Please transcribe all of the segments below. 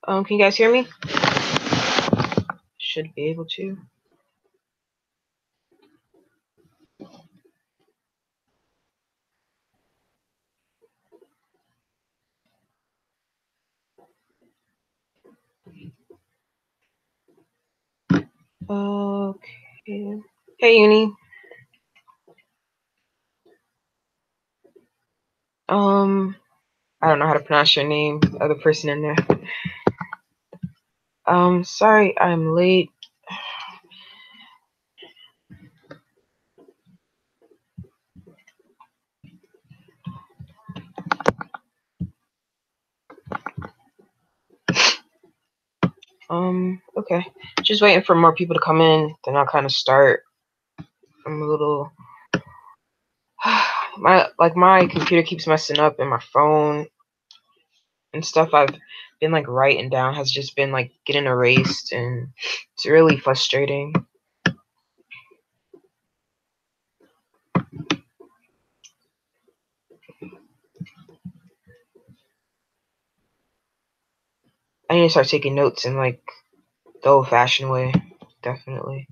Can you guys hear me? Should be able to. Okay. Hey, Uni. I don't know how to pronounce your name, other person in there. Sorry I'm late. Okay. Just waiting for more people to come in, then I'll kind of start. I'm a little my computer keeps messing up and my phone and stuff I've been like writing down has just been like getting erased, and it's really frustrating. I need to start taking notes in like the old-fashioned way, definitely.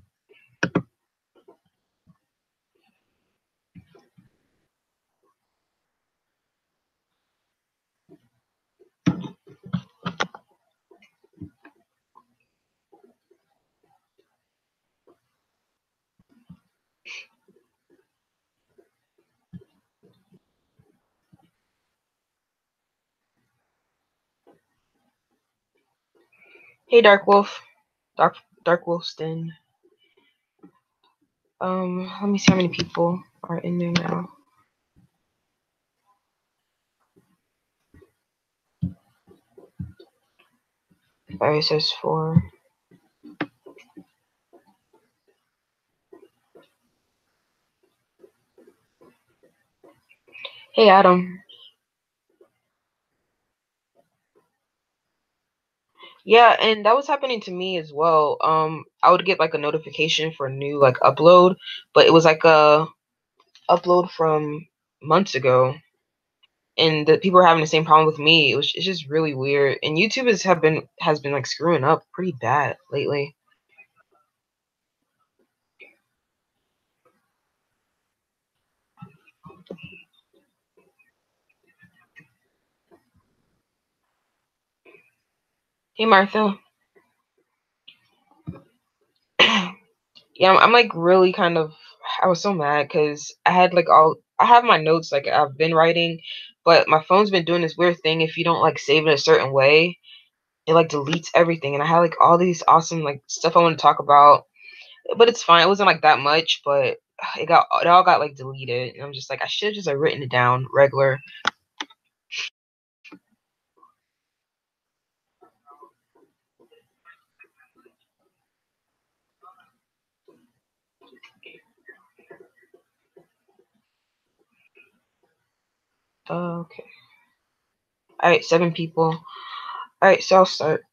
Hey, Dark Wolf. Dark Wolfston. Let me see how many people are in there now. It says 4. Hey, Adam. Yeah, and that was happening to me as well. I would get like a notification for a new like upload, but it was like a upload from months ago, and the people are having the same problem with me. It's just really weird, and YouTube has been like screwing up pretty bad lately. Hey, Martha. Yeah, I'm like really kind of. I was so mad because I have my notes like I've been writing, but my phone's been doing this weird thing. If you don't like save it a certain way, it like deletes everything. And I had like all these awesome like stuff I want to talk about, but it's fine. It wasn't like that much, but it all got like deleted. And I'm just like I should have just like written it down regular. Okay. All right, 7 people. All right, so I'll start.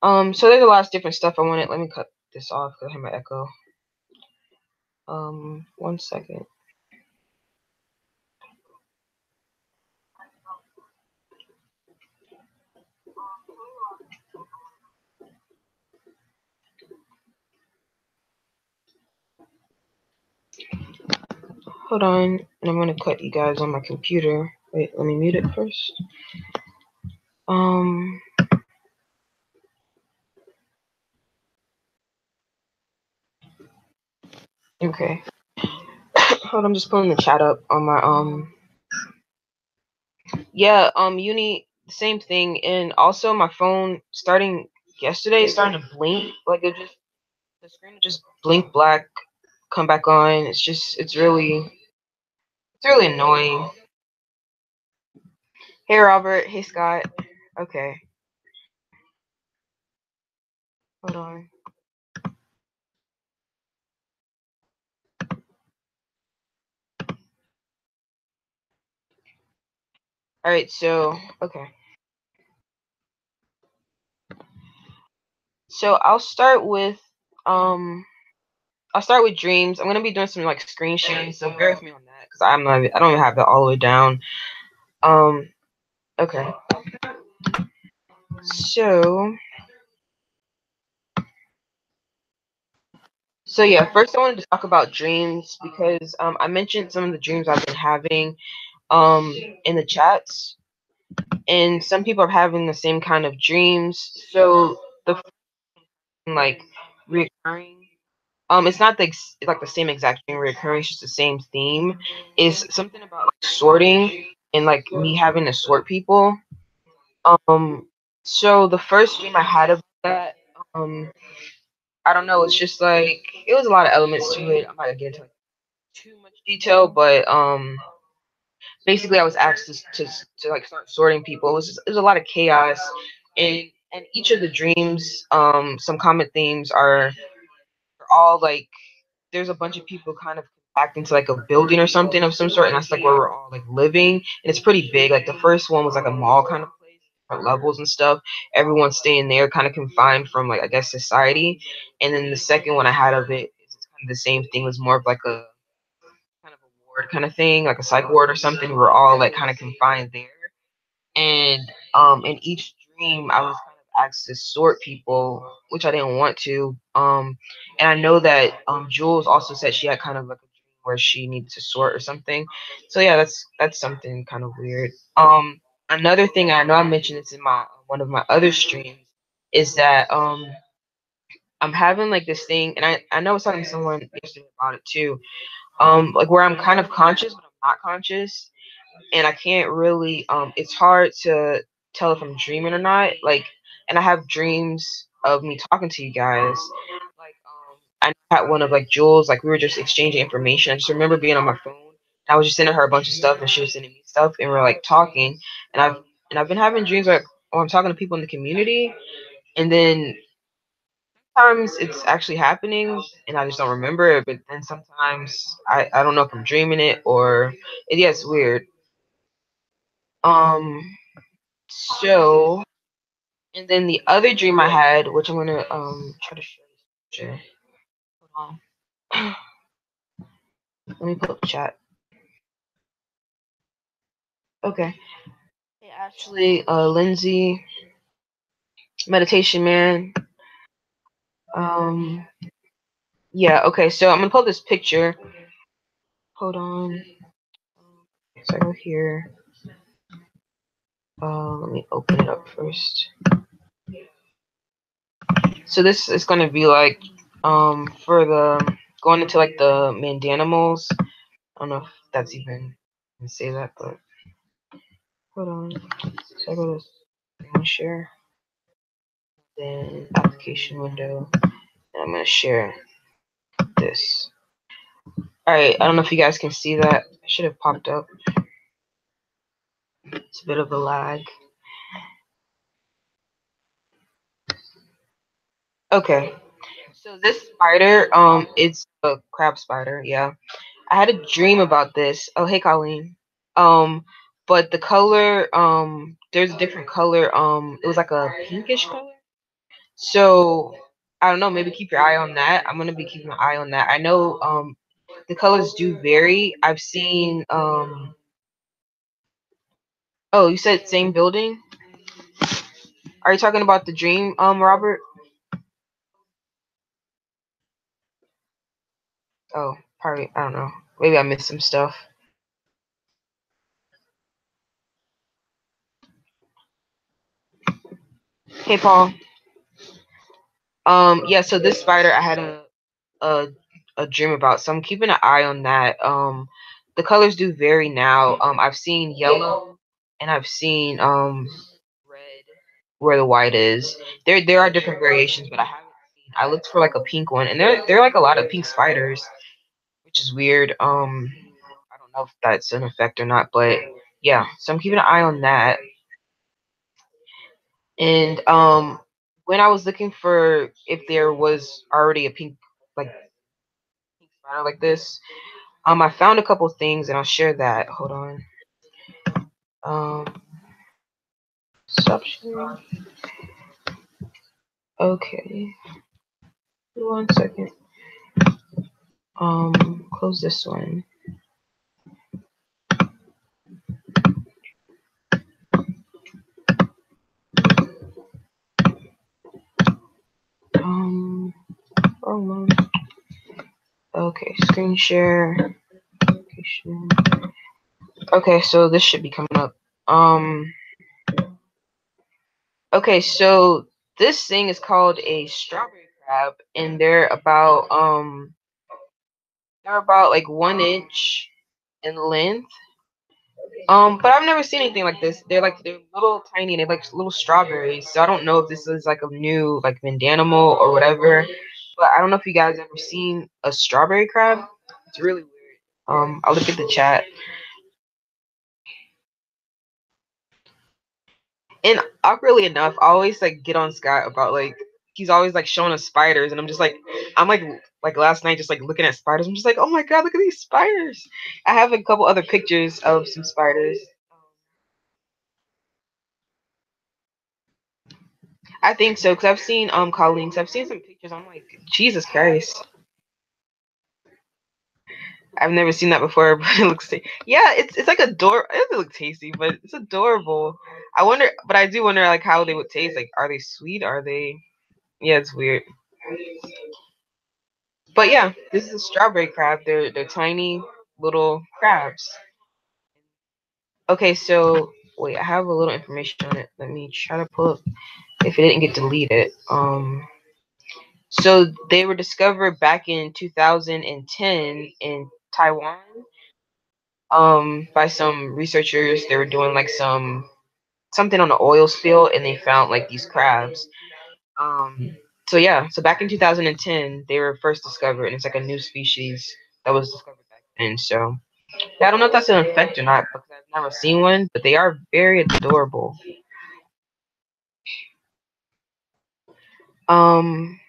So there's a lot of different stuff I wanted. Let me cut this off because I have my echo. 1 second. Hold on, and I'm gonna cut you guys on my computer. Wait, let me mute it first. Okay. Hold on, I'm just pulling the chat up on my Yeah, uni, same thing, and also my phone starting yesterday is starting to blink. Like the screen will just blink black, come back on. It's really annoying. Hey, Robert. Hey, Scott. Okay, hold on. All right, so okay. So I'll start with dreams. I'm gonna be doing some like screen sharing, so bear with me on that because I don't even have that all the way down. Okay. So, yeah, first I wanted to talk about dreams because I mentioned some of the dreams I've been having in the chats, and some people are having the same kind of dreams. So the like reoccurring, it's not like the same exact thing reoccurring, it's just the same theme. Is something about like sorting and like me having to sort people. Um, so the first dream I had about that, um, I don't know, it's just like it was a lot of elements to it. I'm not gonna get into like too much detail, but basically I was asked to like start sorting people. It was a lot of chaos, and each of the dreams, some common themes are all like there's a bunch of people kind of packed into like a building or something of some sort, and that's like where we're all like living, and it's pretty big. Like the first one was like a mall kind of place, different levels and stuff. Everyone's staying there, kind of confined from like I guess society. And then the second one I had of it is kind of the same thing. It was more of like a kind of a ward kind of thing, like a psych ward or something. We're all like kind of confined there, and in each dream I was kind of asked to sort people, which I didn't want to. And I know that Jules also said she had kind of like a dream where she needed to sort or something. So yeah, that's something kind of weird. Another thing, I know I mentioned this in my one of my other streams, is that I'm having like this thing, and I know I was talking to someone yesterday about it too. Like where I'm kind of conscious but I'm not conscious, and I can't really it's hard to tell if I'm dreaming or not. Like, and I have dreams of me talking to you guys. Like I had one of like Jules, like we were just exchanging information. I just remember being on my phone. I was just sending her a bunch of stuff and she was sending me stuff, and we are like talking, and I've been having dreams like I'm talking to people in the community, and then sometimes it's actually happening and I just don't remember it, but then sometimes I don't know if I'm dreaming it or yeah, it's weird. Um So, and then the other dream I had, which I'm gonna try to share this picture. Hold on. Let me pull up the chat. Okay. Hey Ashley, Lindsay, Meditation Man. Um yeah, okay, so I'm gonna pull this picture. Hold on. So I go here. Let me open it up first. So this is gonna be like for the going into like the Mandanimals. I don't know if that's even I can say that, but hold on. So I go to screen share, then application window, and I'm gonna share this. Alright, I don't know if you guys can see that. It should have popped up. It's a bit of a lag. Okay. So this spider, it's a crab spider, yeah. I had a dream about this. Oh hey Colleen. Um, but the color, there's a different color. It was like a pinkish color. So I don't know, maybe keep your eye on that. I'm gonna be keeping an eye on that. I know the colors do vary. I've seen oh, you said same building? Are you talking about the dream, Robert? Oh, probably I don't know. Maybe I missed some stuff. Hey Paul. Yeah, so this spider I had a a dream about, so I'm keeping an eye on that. The colors do vary now. I've seen yellow and I've seen red where the white is. There are different variations, but I haven't seen. I looked for like a pink one, and there are like a lot of pink spiders, which is weird. I don't know if that's an effect or not, but yeah. So I'm keeping an eye on that. And when I was looking for if there was already a like pink spider like this, I found a couple things, and I'll share that. Hold on. Um, stop sharing. Okay. 1 second. Close this one. Chrome. Okay, screen share. Okay, so this should be coming up. Okay, so this thing is called a strawberry crab, and they're about like 1 inch in length. But I've never seen anything like this. They're little tiny and they're like little strawberries. So I don't know if this is like a new like Mandanimal or whatever. But I don't know if you guys ever seen a strawberry crab. It's really weird. I'll look at the chat. And awkwardly enough, I always like get on Scott about like he's always like showing us spiders, and I'm like last night just like looking at spiders. I'm just like, oh my god, look at these spiders. I have a couple other pictures of some spiders. I think so because I've seen Colleen's. I've seen some pictures. I'm like, Jesus Christ, I've never seen that before. But it looks, yeah, it's like adorable. It doesn't look tasty, but it's adorable. I wonder, but I do wonder like how they would taste. Like, are they sweet? Are they? Yeah, it's weird. But yeah, this is a strawberry crab. They're tiny little crabs. Okay, so wait, I have a little information on it. Let me try to pull up if it didn't get deleted. So they were discovered back in 2010 in Taiwan. By some researchers. They were doing like something on the oil spill, and they found like these crabs. Um, so yeah, so back in 2010, they were first discovered, and it's like a new species that was discovered back then. So yeah, I don't know if that's an effect or not because I've never seen one, but they are very adorable. Um,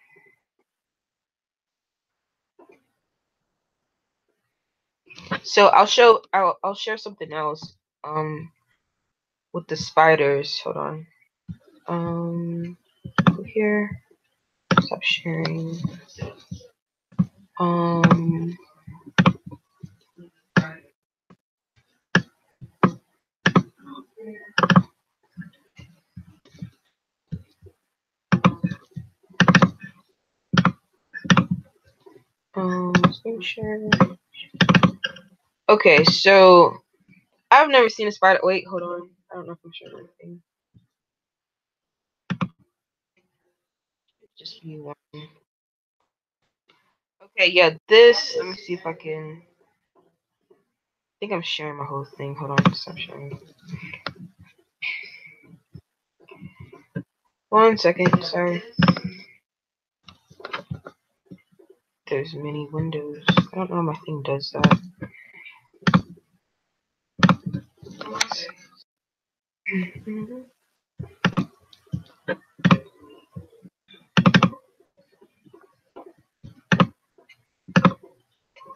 so I'll share something else. With the spiders. Hold on. Go here. Stop sharing. Um, screen share. Okay, so I've never seen a spider. Wait, hold on. I don't know if I'm sharing anything. Just be one. Okay, yeah, this. Let me see if I can. I think I'm sharing my whole thing. Hold on, stop sharing. 1 second, sorry. There's many windows. I don't know how my thing does that.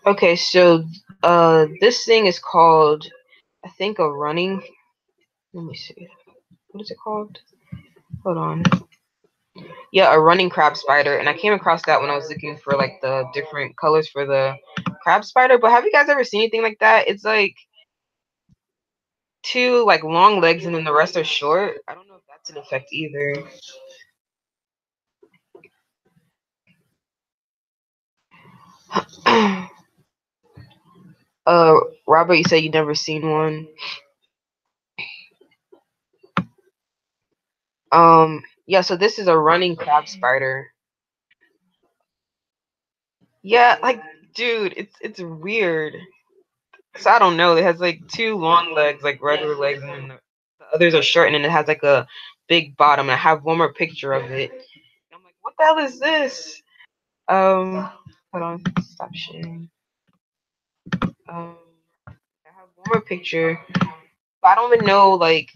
Okay, so this thing is called, I think, a running. Let me see. What is it called? Hold on. Yeah, a running crab spider, and I came across that when I was looking for like the different colors for the crab spider. But have you guys ever seen anything like that? It's like two like long legs and then the rest are short. I don't know if that's an effect either. uh, Robert, you said you never seen one. Yeah, so this is a running crab spider. Yeah, like, dude, it's weird. So I don't know. It has like two long legs, like regular legs, and then the others are short, and then it has like a big bottom. I have one more picture of it. I'm like, what the hell is this? Hold on, stop sharing. Um, I have one more picture, but I don't even know. Like,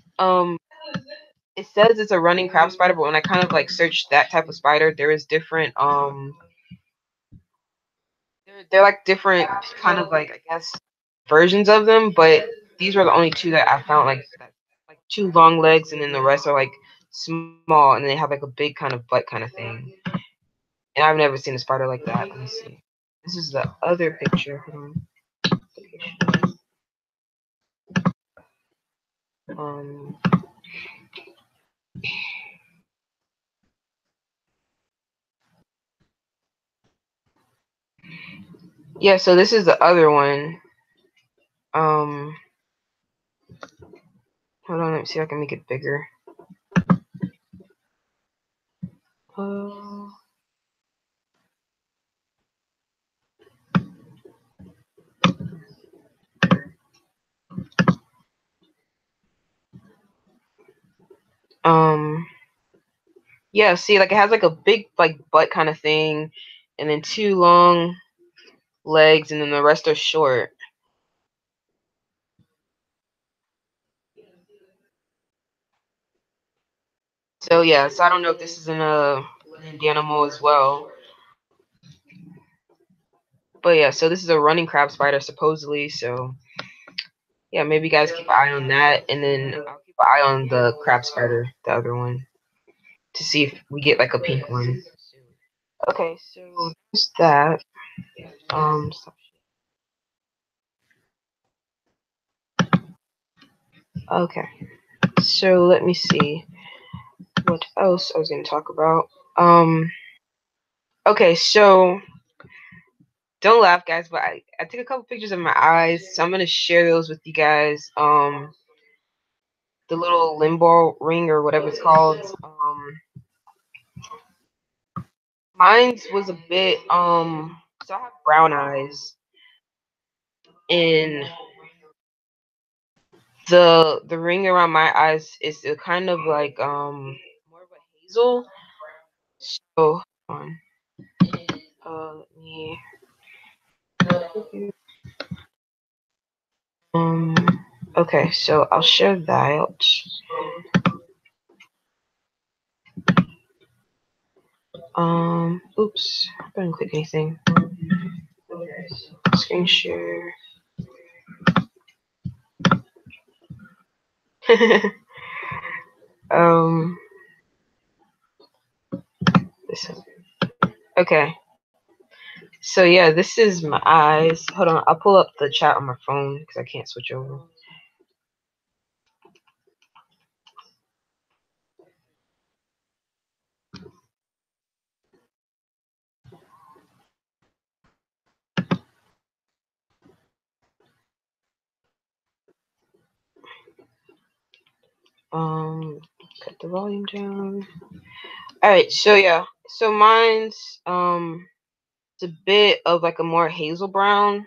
it says it's a running crab spider, but when I kind of like search that type of spider, there is different. They're like different kind of like I guess versions of them, but these were the only two that I found like that, like two long legs, and then the rest are like small, and they have like a big kind of butt kind of thing. And I've never seen a spider like that. Let me see. This is the other picture. Hold on. Yeah, so this is the other one. Um, Hold on, let me see if I can make it bigger. Uh, um, yeah, see, like it has like a big like butt kind of thing, and then two long legs, and then the rest are short. So yeah, so I don't know if this is in a land animal as well. But yeah, so this is a running crab spider supposedly. So yeah, maybe you guys keep an eye on that, and then I'll keep an eye on the crab spider, the other one, to see if we get like a pink one. Okay, so there's that. Um, okay, so let me see what else I was going to talk about. Um, okay, so don't laugh, guys, but I took a couple pictures of my eyes, so I'm gonna share those with you guys. The little limbo ring or whatever it's called. Mine's was a bit so I have brown eyes, and the ring around my eyes is a kind of like more of a hazel. So on let me um okay, so I'll share that. Oops, I didn't click anything. Screen share. um this one. Okay. So yeah, this is my eyes. Hold on, I'll pull up the chat on my phone because I can't switch over. Cut the volume down. Alright, so yeah. So mine's it's a bit of like a more hazel brown.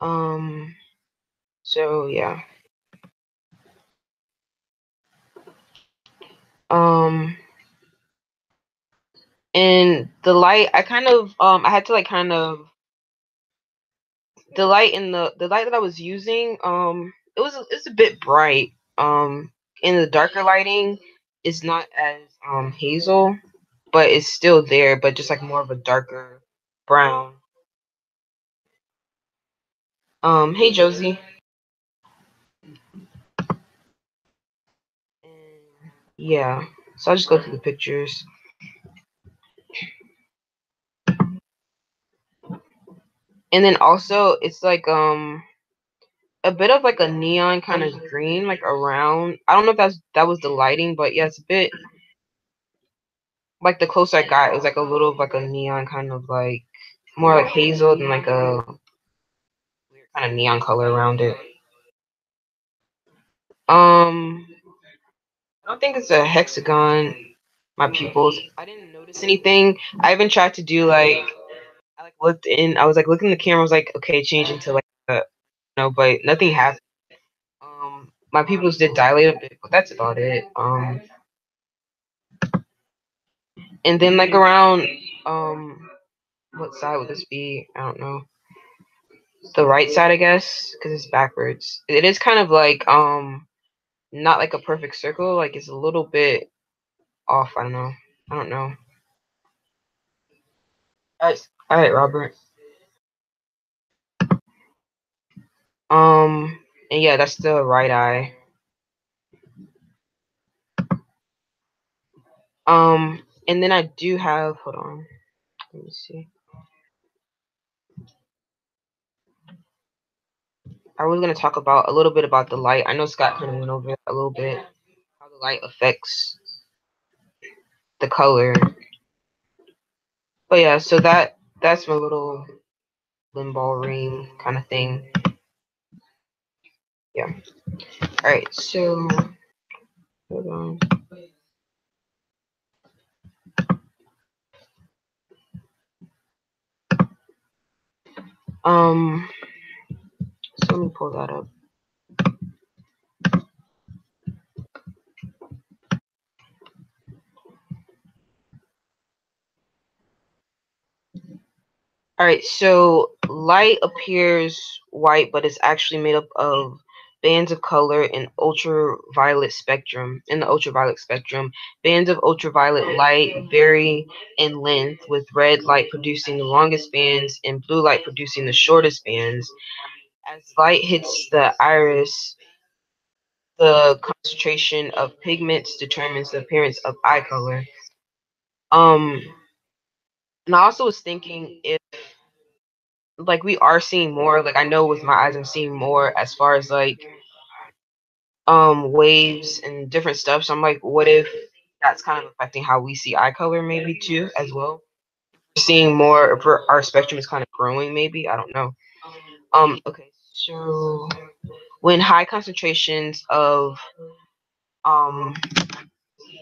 Um so yeah. Um and the light I kind of I had to like kind of the light in the light that I was using, it's a bit bright. In the darker lighting it's not as hazel, but it's still there, but just like more of a darker brown. Hey Josie. And yeah. So I'll just go through the pictures. And then also it's like a bit of like a neon kind of green like around. I don't know if that was the lighting, but yeah, it's a bit like the closer I got, it was like a little of like a neon kind of like more like hazel than like a weird kind of neon color around it. I don't think it's a hexagon. My pupils. I didn't notice anything. I even tried to do like I like looked in. I was like looking at the camera. I was like, okay, change into like no, but nothing happened. My pupils did dilate a bit, but that's about it. And then like around what side would this be? I don't know. The right side, I guess, because it's backwards. It is kind of like not like a perfect circle. Like it's a little bit off. I don't know. I don't know. All right, Robert. And yeah, that's the right eye. And then I do have. Hold on. Let me see. I was gonna talk about a little bit about the light. I know Scott kind of went over it a little bit. How the light affects the color. But yeah, so that's my little limbal ring kind of thing. Yeah. All right. So hold on. Um. So let me pull that up. All right, so light appears white, but it's actually made up of bands of color in ultraviolet spectrum. In the ultraviolet spectrum, bands of ultraviolet light vary in length, with red light producing the longest bands and blue light producing the shortest bands. As light hits the iris, the concentration of pigments determines the appearance of eye color. Um, and I also was thinking if like we are seeing more, like I know with my eyes I'm seeing more as far as like waves and different stuff. So I'm like, what if that's kind of affecting how we see eye color maybe too as well? Seeing more if our spectrum is kind of growing maybe. I don't know. Okay, so when high concentrations of um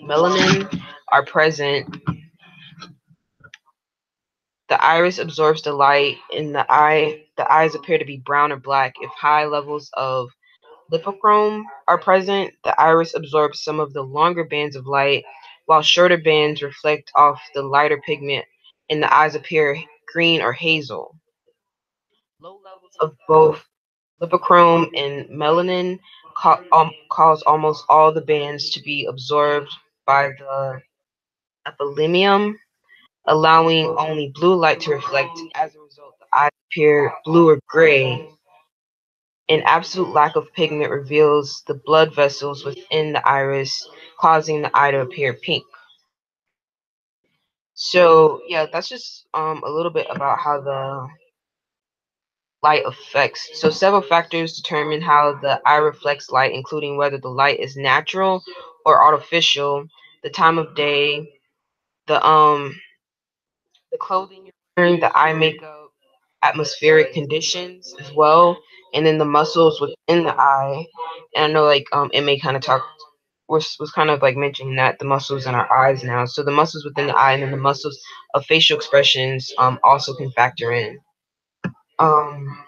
melanin are present, the iris absorbs the light in the eyes appear to be brown or black. If high levels of lipochrome are present, the iris absorbs some of the longer bands of light, while shorter bands reflect off the lighter pigment, and the eyes appear green or hazel. Low levels of both lipochrome and melanin cause almost all the bands to be absorbed by the epithelium, allowing only blue light to reflect. As a result, the eyes appear blue or gray. An absolute lack of pigment reveals the blood vessels within the iris, causing the eye to appear pink. So yeah, that's just a little bit about how the light affects. So several factors determine how the eye reflects light, including whether the light is natural or artificial, the time of day, the clothing you're wearing, the eye makeup, atmospheric conditions as well, and then the muscles within the eye. And I know like it may kind of talk was kind of like mentioning that the muscles in our eyes now. So the muscles within the eye and then the muscles of facial expressions also can factor in. Um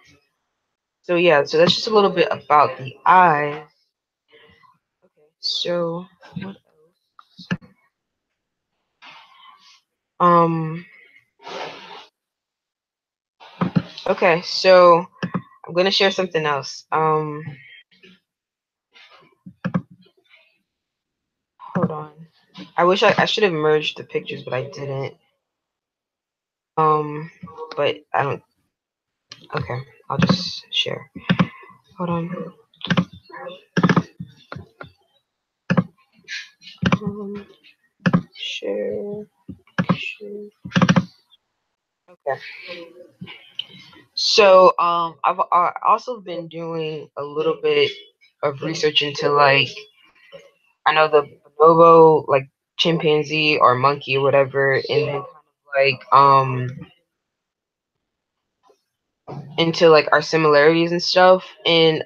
so yeah, so that's just a little bit about the eyes. Okay, so what um okay, so I'm gonna share something else. Hold on. I should have merged the pictures, but I didn't. But I don't. Okay, I'll just share. Hold on. Um, share. Share. Okay. So I've also been doing a little bit of research into like I know the bonobo, like chimpanzee or monkey or whatever, and then kind of like into like our similarities and stuff. And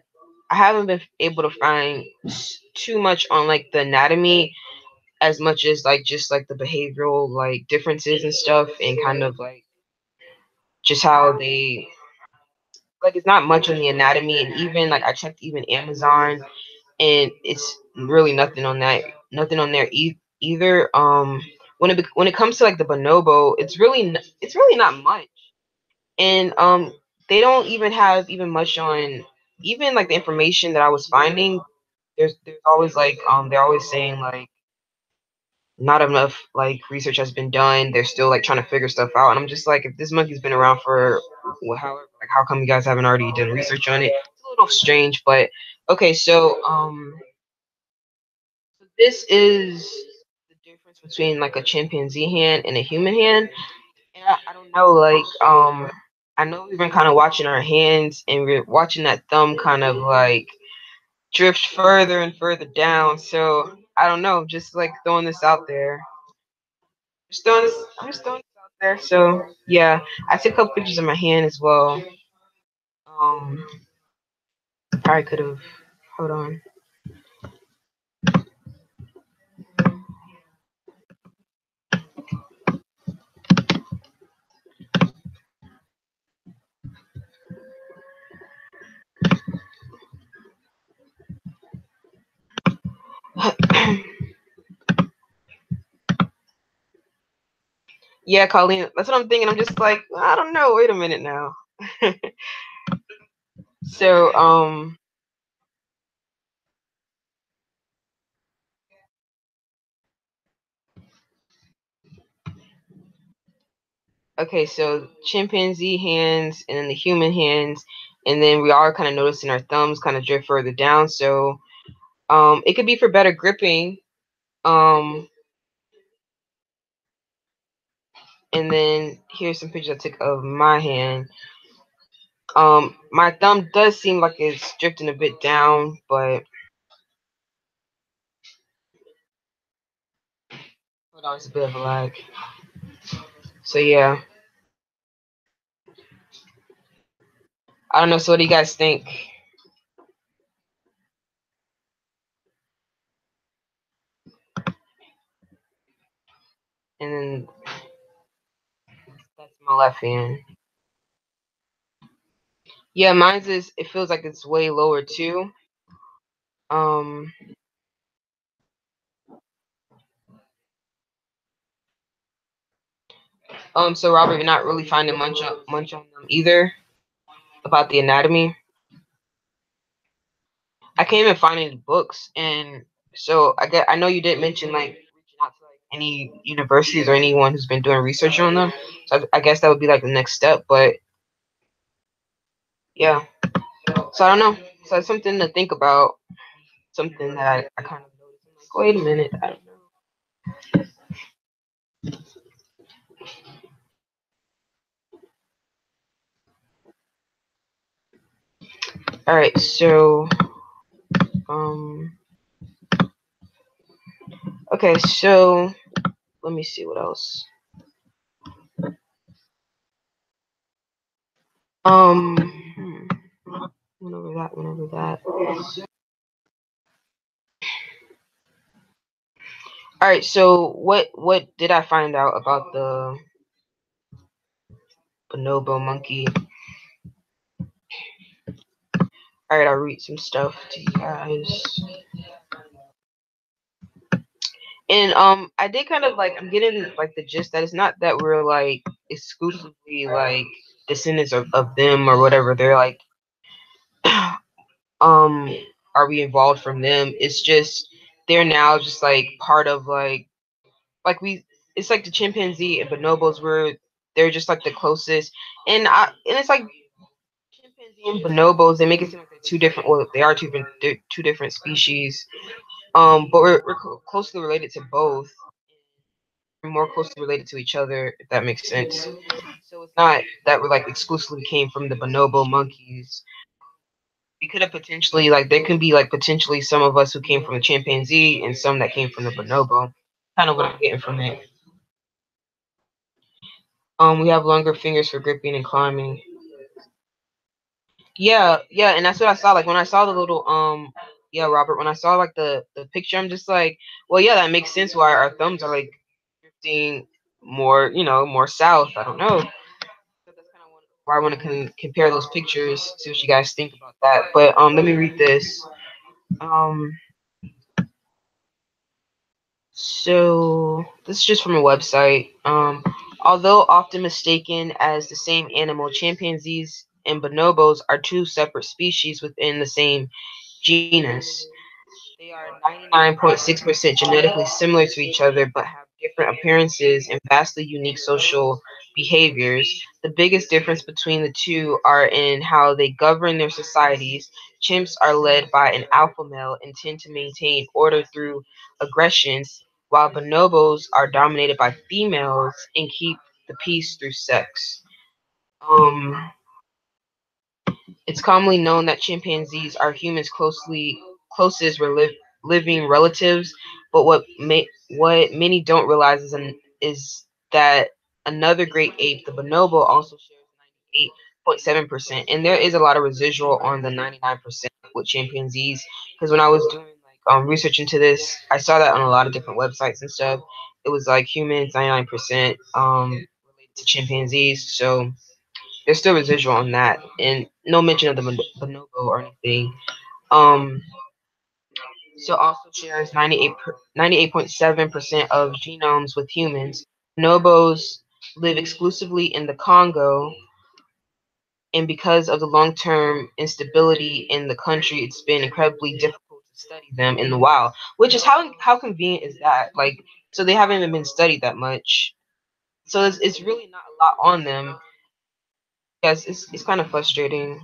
I haven't been able to find too much on like the anatomy as much as like just like the behavioral like differences and stuff and kind of like just how they like it's not much on the anatomy and even like I checked even Amazon and it's really nothing on there either when it comes to like the bonobo it's really not much and they don't even have even much on even like the information that I was finding there's always like they're always saying like not enough like research has been done. They're still like trying to figure stuff out, and I'm just like, if this monkey's been around for however, like how come you guys haven't already done research on it? It's a little strange, but okay. So this is the difference between like a chimpanzee hand and a human hand. And I don't know, like I know we've been kind of watching our hands, and we're watching that thumb kind of like drift further and further down. So I don't know, just like throwing this out there. I'm just throwing this out there. So yeah, I took a couple pictures of my hand as well. Um, probably could have. Hold on. Yeah, Colleen, that's what I'm thinking. I'm just like, I don't know. Wait a minute now. So, okay, so chimpanzee hands and then the human hands, and then we are kind of noticing our thumbs kind of drift further down. So, it could be for better gripping. Um, and then here's some pictures I took of my hand. My thumb does seem like it's drifting a bit down, but hold on, it's a bit of a lag. So yeah, I don't know. So what do you guys think? And then that's my left hand. Yeah, mine's is. It feels like it's way lower too. Um, So Robert, you're not really finding much on them either about the anatomy. I can't even find any books, and so I know you didn't mention like reaching out to like any universities or anyone who's been doing research on them. So I guess that would be like the next step. But yeah, so I don't know. So it's something to think about. Something that I kind of noticed. I'm like, wait a minute, I don't know. All right, so um, okay, so let me see what else. Um, went over that, went over that. All right, so what did I find out about the bonobo monkey? All right, I'll read some stuff to you guys. And I did kind of like I'm getting like the gist that it's not that we're like exclusively like descendants of them or whatever. They're like um are we evolved from them? It's just they're now just like part of like we it's like the chimpanzee and bonobos were they're just like the closest and it's like chimpanzee and bonobos, they make it seem like they're two different. Well, they are they're two different species. But we're closely related to both. We're more closely related to each other, if that makes sense. So it's not that we're like exclusively came from the bonobo monkeys. We could have potentially like there can be like potentially some of us who came from the chimpanzee and some that came from the bonobo. Kind of what I'm getting from it. We have longer fingers for gripping and climbing. Yeah, yeah, and that's what I saw. Like when I saw the little yeah, Robert, when I saw like the picture, I'm just like, well, yeah, that makes sense why our thumbs are like drifting more, more south. I don't know. That's kind of why I want to compare those pictures, see what you guys think about that. But let me read this. Um, so this is just from a website. Although often mistaken as the same animal, chimpanzees and bonobos are two separate species within the same genus. They are 99.6% genetically similar to each other but have different appearances and vastly unique social behaviors. The biggest difference between the two are in how they govern their societies. Chimps are led by an alpha male and tend to maintain order through aggression, while bonobos are dominated by females and keep the peace through sex. Um, it's commonly known that chimpanzees are humans closest living relatives, but what many don't realize is that Another great ape, the bonobo, also shares 98.7%. And there is a lot of residual on the 99% with chimpanzees. Because when I was doing like research into this, I saw that on a lot of different websites and stuff. It was like humans 99% related to chimpanzees. So there's still residual on that, and no mention of the bonobo or anything. Um, so also shares 98.7% of genomes with humans. Bonobos live exclusively in the Congo, and because of the long-term instability in the country, it's been incredibly difficult to study them in the wild. Which is how convenient is that? Like, so they haven't even been studied that much. So it's really not a lot on them. Yes, it's kind of frustrating.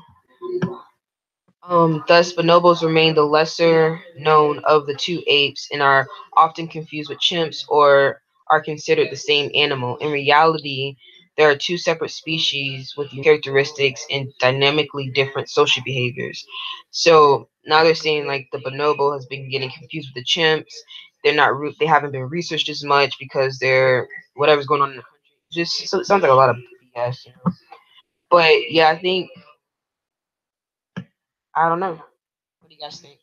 Thus, bonobos remain the lesser known of the two apes and are often confused with chimps or are considered the same animal. In reality, there are two separate species with unique characteristics and dynamically different social behaviors. So now they're saying like the bonobo has been getting confused with the chimps. They haven't been researched as much because they're whatever's going on in the country. Just so it sounds like a lot of BS, you know. But yeah, I think I don't know. What do you guys think?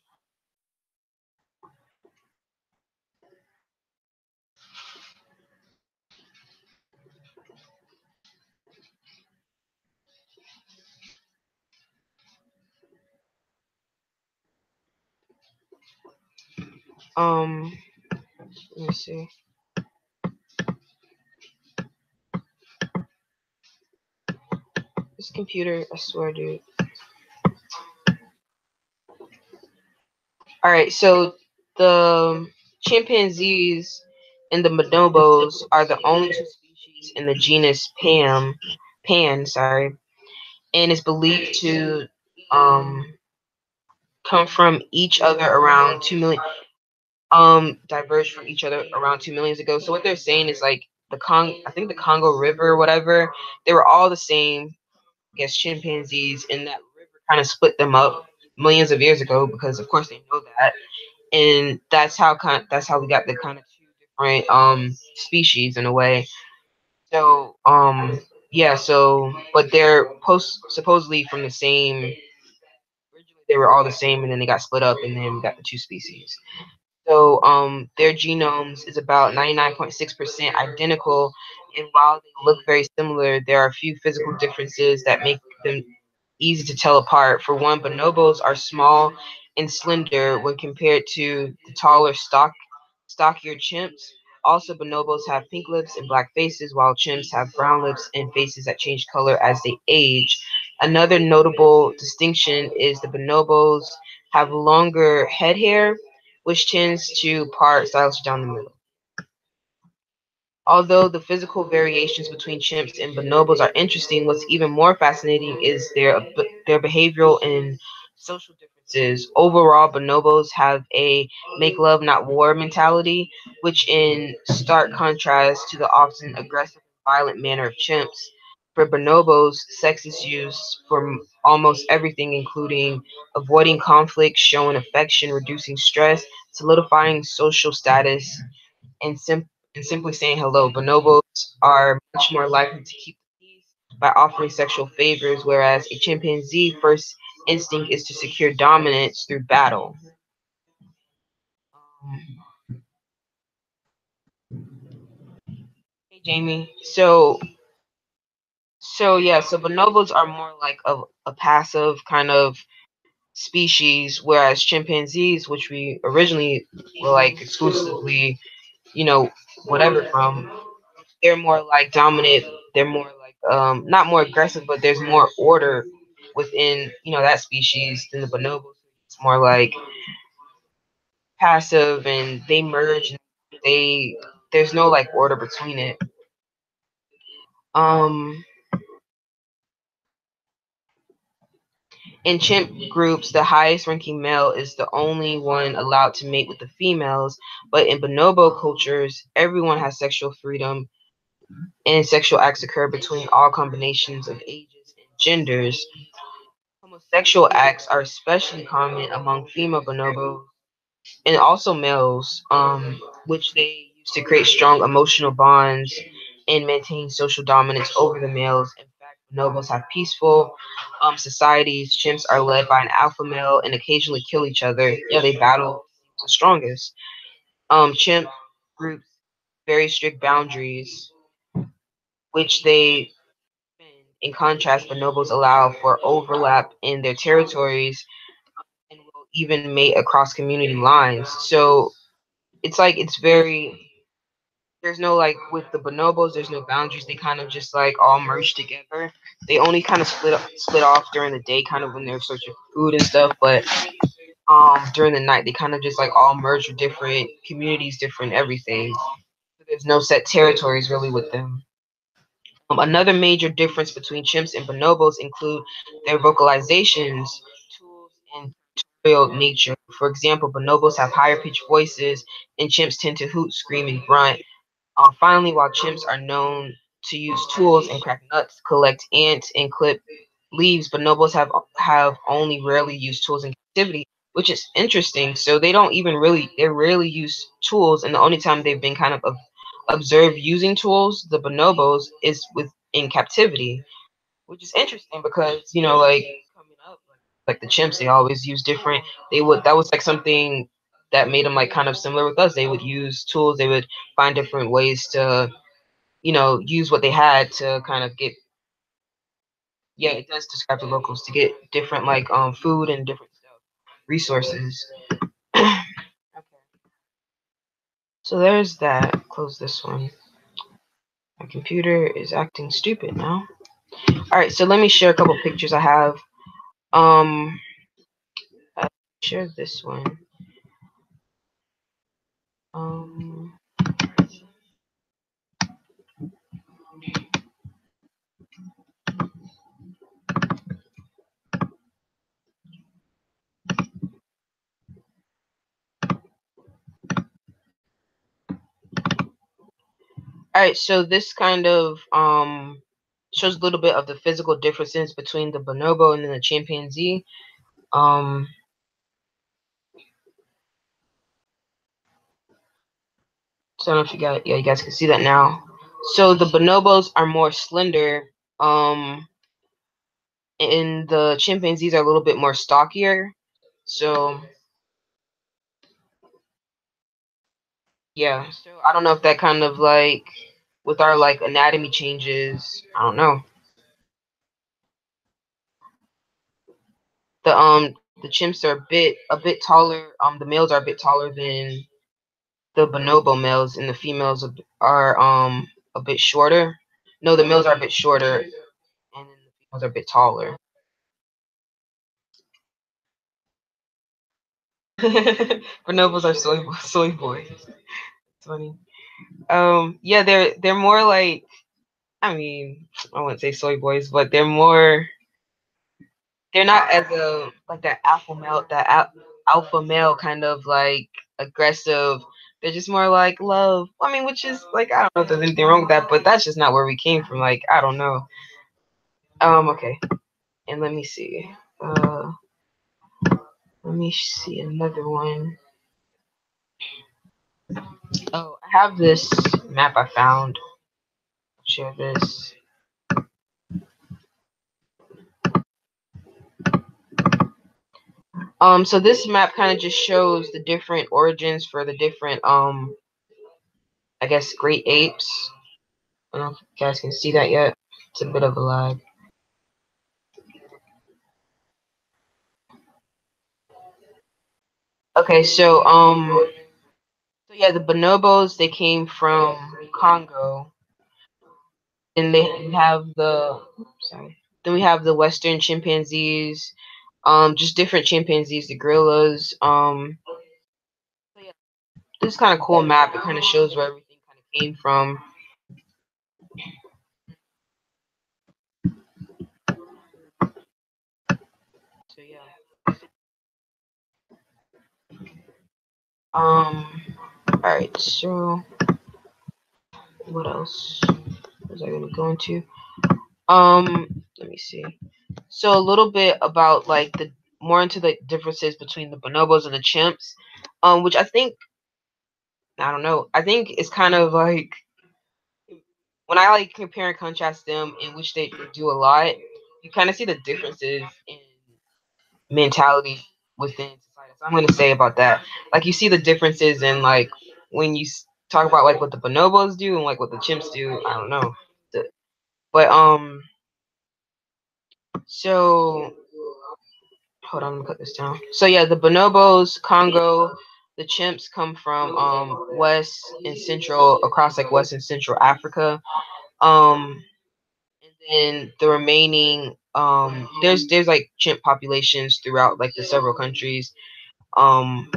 Um, let me see. This computer, I swear, dude. All right, so the chimpanzees and the bonobos are the only two species in the genus sorry, and is believed to um come from each other around 2 million, diverged from each other around 2 million ago. So what they're saying is like I think the Congo River or whatever, they were all the same, I guess, chimpanzees, and that river kind of split them up millions of years ago because of course they know that, and that's how we got the kind of two different species in a way. So yeah, so but they're post supposedly from the same. Originally they were all the same, and then they got split up, and then we got the two species. So their genomes is about 99.6% identical, and while they look very similar, there are a few physical differences that make them easy to tell apart. For one, bonobos are small and slender when compared to the taller stockier chimps. Also, bonobos have pink lips and black faces, while chimps have brown lips and faces that change color as they age. Another notable distinction is the bonobos have longer head hair, which tends to part stylishly down the middle. Although the physical variations between chimps and bonobos are interesting, what's even more fascinating is their behavioral and social differences. Overall, bonobos have a make love not war mentality, which in stark contrast to the often aggressive and violent manner of chimps. For bonobos, sex is used for almost everything, including avoiding conflict, showing affection, reducing stress, solidifying social status, and, and simply saying hello. Bonobos are much more likely to keep the peace by offering sexual favors, whereas a chimpanzee first instinct is to secure dominance through battle. Um, hey Jamie. So yeah, so bonobos are more like a passive kind of species, whereas chimpanzees, which we originally were like exclusively, you know, whatever from, they're more like dominant. They're more like not more aggressive, but there's more order within that species than the bonobos. It's more like passive, and they merge. And there's no like order between it. Um, in chimp groups, the highest ranking male is the only one allowed to mate with the females. But in bonobo cultures, everyone has sexual freedom, and sexual acts occur between all combinations of ages and genders. Homosexual acts are especially common among female bonobos and also males, which they use to create strong emotional bonds. and maintain social dominance over the males. In fact, bonobos have peaceful societies. Chimps are led by an alpha male and occasionally kill each other. Yeah, they battle the strongest. Chimp groups very strict boundaries, which they in contrast, bonobos allow for overlap in their territories and will even mate across community lines. So it's like it's very there's no like with the bonobos, there's no boundaries. They kind of just like all merge together. They only kind of split off during the day, kind of when they're searching for food and stuff. But during the night, they kind of just like all merge with different communities, different everything. There's no set territories really with them. Another major difference between chimps and bonobos include their vocalizations, tools, and territorial nature. For example, bonobos have higher pitched voices, and chimps tend to hoot, scream, and grunt. Finally, while chimps are known to use tools and crack nuts, collect ants, and clip leaves, bonobos have only rarely used tools in captivity, which is interesting. So they rarely use tools, and the only time they've been kind of observed using tools, the bonobos, is with in captivity, which is interesting because like coming up, like the chimps, they always use different. They would that was like something that made them like kind of similar with us. They would use tools. They would find different ways to use what they had to kind of get. Yeah, it does describe the locals to get different like food and different stuff, resources. Okay, so there's that. Close this one. My computer is acting stupid now. All right, so let me share a couple pictures I have. Um, I share this one. Um, all right, so this kind of shows a little bit of the physical differences between the bonobo and then the chimpanzee. Um, so I don't know if you guys can see that now. So the bonobos are more slender. And the chimpanzees are a little bit more stockier. So yeah, so I don't know if that kind of like with our like anatomy changes. I don't know. The chimps are a bit taller. The males are a bit taller than the bonobo males, and the females are a bit shorter. No, the males are a bit shorter, and then the females are a bit taller. Bonobos are soy boys. It's funny. Yeah, they're more like I mean, I wouldn't say soy boys, but they're not as a like that alpha male kind of like aggressive. They're just more like love. I mean, which is like I don't know if there's anything wrong with that, but that's just not where we came from. Like I don't know. Okay, and let me see. Uh, let me see another one. Oh, I have this map I found. I'll share this. So this map kind of just shows the different origins for the different I guess great apes. I don't know if you guys can see that yet. It's a bit of a lag. Okay, so yeah, the bonobos they came from Congo, and they have sorry. Then we have the Western chimpanzees, just different chimpanzees, the gorillas. So yeah, this is kind of cool map. It kind of shows where everything kind of came from. So yeah. All right. So what else was I gonna go into? Let me see. So a little bit about like the more into the differences between the bonobos and the chimps, which I think I don't know. I think it's kind of like when I like compare and contrast them, in which they do a lot, you kind of see the differences in mentality within society. So I'm going to say about that. Like you see the differences in like when you talk about like what the bonobos do and like what the chimps do. I don't know, but so hold on, let me cut this down. So yeah, the bonobos, Congo, the chimps come from west and central across like west and central Africa. Um, and then the remaining there's like chimp populations throughout like the several countries. Um,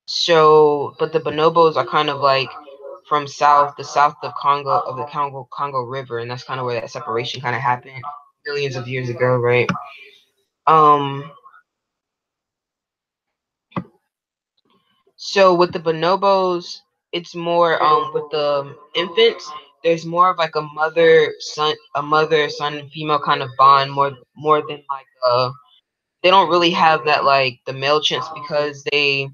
so but the bonobos are kind of like from the south of Congo River, and that's kind of where that separation kind of happened millions of years ago, right? Um, So with the bonobos, it's more with the infants, there's more of like a mother son and female kind of bond more than like they don't really have that like the male chimps because they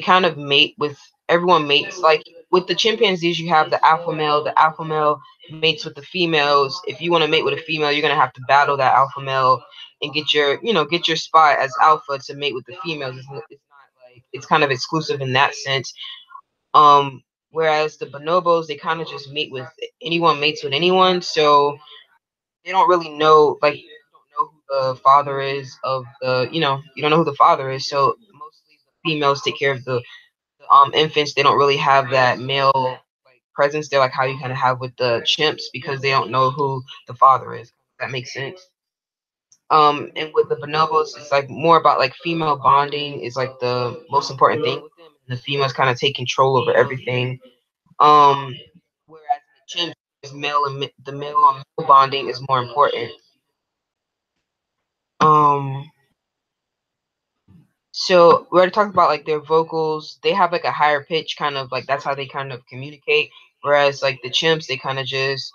kind of mate with everyone mates like with the chimpanzees you have the alpha male mates with the females. If you want to mate with a female, you're gonna have to battle that alpha male and get your spot as alpha to mate with the females. It's not like it's kind of exclusive in that sense. Whereas the bonobos, they kind of just mate with anyone mates with anyone, so they don't really know like you don't know who the father is of the you don't know who the father is, so mostly the females take care of the infants. They don't really have that male like presence there like how you kind of have with the chimps because they don't know who the father is. That makes sense. And with the bonobos, it's like more about like female bonding is like the most important thing with them, and the females kind of take control over everything. Um, Whereas in the chimps, the male on male bonding is more important. Um, so we already talked about like their vocals. They have like a higher pitch, kind of like that's how they kind of communicate. Whereas like the chimps, they kind of just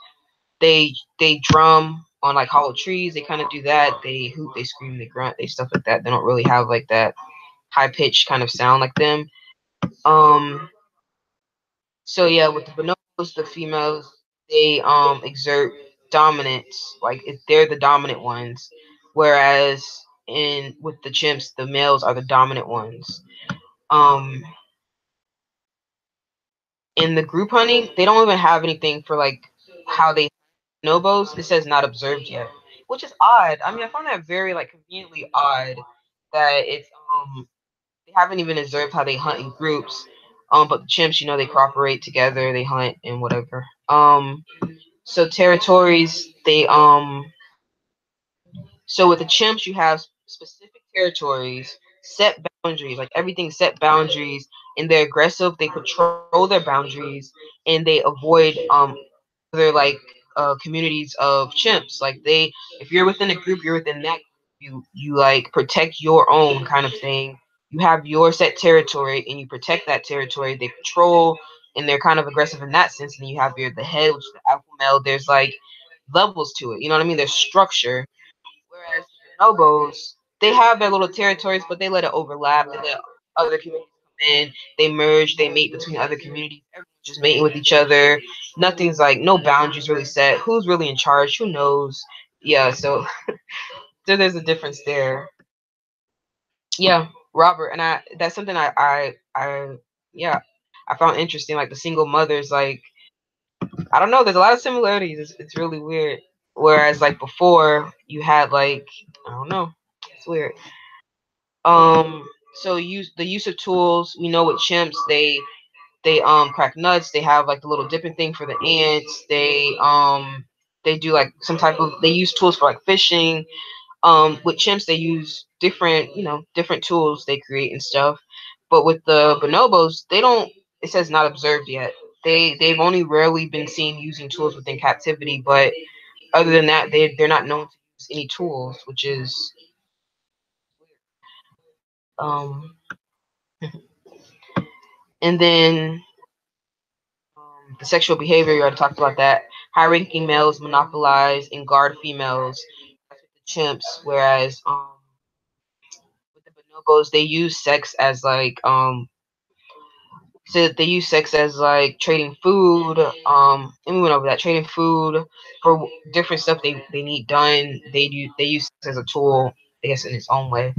they drum on like hollow trees. They kind of do that. They hoot, they scream, they grunt, they stuff like that. They don't really have like that high pitched kind of sound like them. Um, so yeah, with the bonobos, the females they exert dominance, like if they're the dominant ones, whereas in with the chimps, the males are the dominant ones. Um, in the group hunting, they don't even have anything for like how they bonobos. It says not observed yet, which is odd. I mean, I found that very like conveniently odd that it's they haven't even observed how they hunt in groups. But the chimps, they cooperate together, they hunt and whatever. So territories, so with the chimps, you have specific territories, set boundaries, like everything set boundaries, and they're aggressive. They patrol their boundaries, and they avoid other like communities of chimps. Like if you're within a group, you're within that. You like protect your own kind of thing. You have your set territory, and you protect that territory. They patrol, and they're kind of aggressive in that sense. And then you have the head, which is the alpha male. There's like levels to it. You know what I mean? There's structure. Whereas the bonobos, they have their little territories, but they let it overlap. They let other communities come in. They merge. They mate between other communities. Everyone's just mating with each other. Nothing's like no boundaries really set. Who's really in charge? Who knows? Yeah. So there's a difference there. Yeah, Robert, and I that's something I yeah I found interesting. Like the single mothers, like I don't know. There's a lot of similarities. It's really weird. Whereas like before, you had like I don't know. It's weird. So the use of tools. We know with chimps, they crack nuts. They have like the little dipping thing for the ants. They do like some type of they use tools for like fishing. With chimps they use different different tools they create and stuff. But with the bonobos, they don't. It says not observed yet. They've only rarely been seen using tools within captivity, but other than that, they're not known to use any tools, which is um. And then the sexual behavior, you already talked about that. High-ranking males monopolize and guard females. That's with the chimps, whereas with the bonobos, they use sex as like So they use sex as like trading food. And we went over that trading food for different stuff they need done. They use sex as a tool, I guess, in its own way.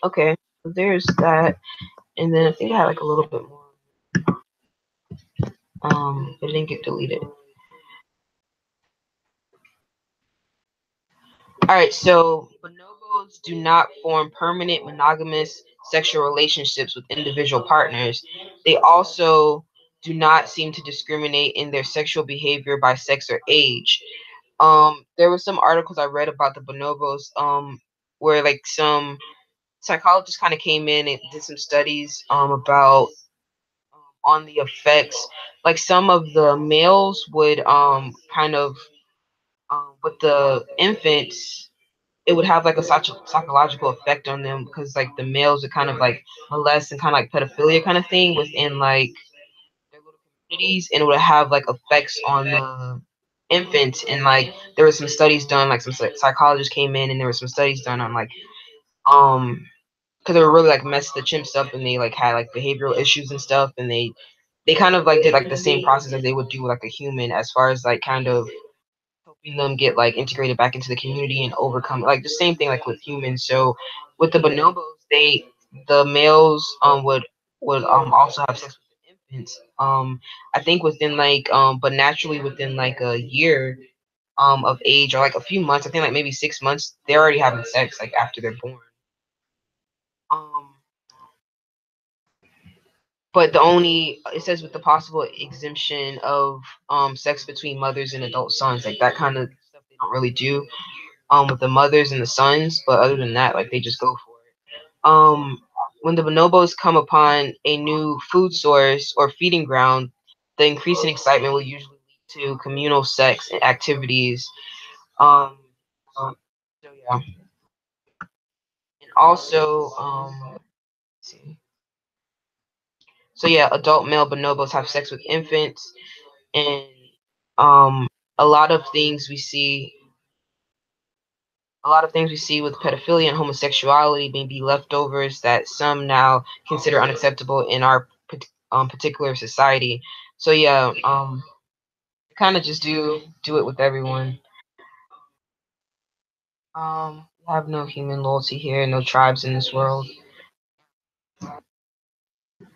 Okay, so there's that, and then I think I had like a little bit more. It didn't get deleted. All right, so bonobos do not form permanent monogamous sexual relationships with individual partners. They also do not seem to discriminate in their sexual behavior by sex or age. There were some articles I read about the bonobos, where like some psychologists kind of came in and did some studies about on the effects. Like some of the males would kind of with the infants, it would have like a psychological effect on them because like the males would kind of like molest and kind of like pedophilia kind of thing within like their little communities, and it would have like effects on the infants. And like there were some studies done, like some psychologists came in and there were some studies done on like um because they were really like messed the chimps up, and they like had like behavioral issues and stuff, and they kind of like did like the same process as they would do with like a human, as far as like kind of helping them get like integrated back into the community and overcome like the same thing like with humans. So with the bonobos, the males would also have sex with the infants. I think within like but naturally within like a year of age, or like a few months, I think like maybe 6 months, they're already having sex like after they're born. Um but the only, it says with the possible exemption of sex between mothers and adult sons, like that kind of stuff they don't really do with the mothers and the sons, but other than that, like they just go for it. When the bonobos come upon a new food source or feeding ground, the increase in excitement will usually lead to communal sex and activities. Um, so yeah, and also let's see. So yeah, adult male bonobos have sex with infants, and um, a lot of things we see a lot of things we see with pedophilia and homosexuality may be leftovers that some now consider unacceptable in our particular society. So yeah, kind of just do it with everyone. We have no human loyalty here, no tribes in this world.